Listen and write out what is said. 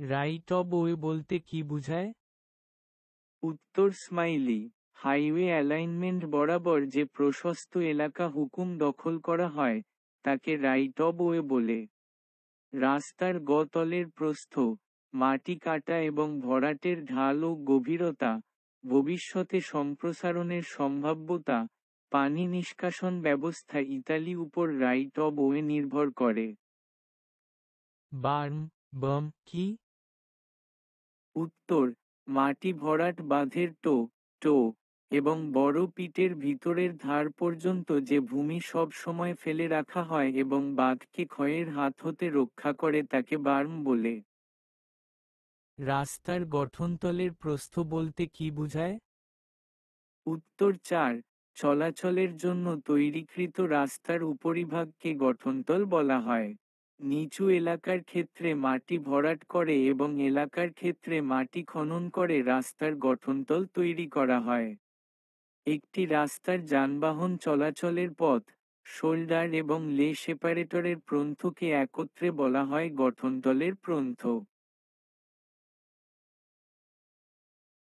Right of way বলতে কি বোঝায়? উত্তর স্মাইলি, হাইওয়ে অ্যালাইনমেন্ট বরাবর যে প্রশস্ত এলাকা হুকুম দখল করা হয়, তাকে রাইট অব ওয়ে বলে। রাস্তার তলের প্রস্থ, মাটি কাটা এবং ভরাটের ঢাল ও গভীরতা, ভবিষ্যতে সম্প্রসারণের সম্ভাব্যতা, পানি নিষ্কাশন ব্যবস্থা ইত্যাদি উপর রাইট অব ওয়ে নির্ভর করে। বার্ম কি? উত্তর, মাটি ভরাট বাঁধের টো এবং বড় পিটের ভিতরের ধার পর্যন্ত যে ভূমি সব সময় ফেলে রাখা হয় এবং বাঁধকে ক্ষয়ের হাত হতে রক্ষা করে তাকে বার্ম বলে। রাস্তার গঠনতলের প্রস্থ বলতে কি বোঝায়? উত্তর 4, চলাচলের জন্য তৈরিকৃত রাস্তার উপরিভাগকে গঠনতল বলা হয়। নিচু এলাকার ক্ষেত্রে মাটি ভরাট করে এবং এলাকার ক্ষেত্রে মাটি খনন করে রাস্তার গঠনতল তৈরি করা হয়। একটি রাস্তার যানবাহন চলাচলের পথ, শোল্ডার এবং লে সেপারেটরের প্রস্থকে একত্রে বলা হয় গঠনতলের প্রস্থ।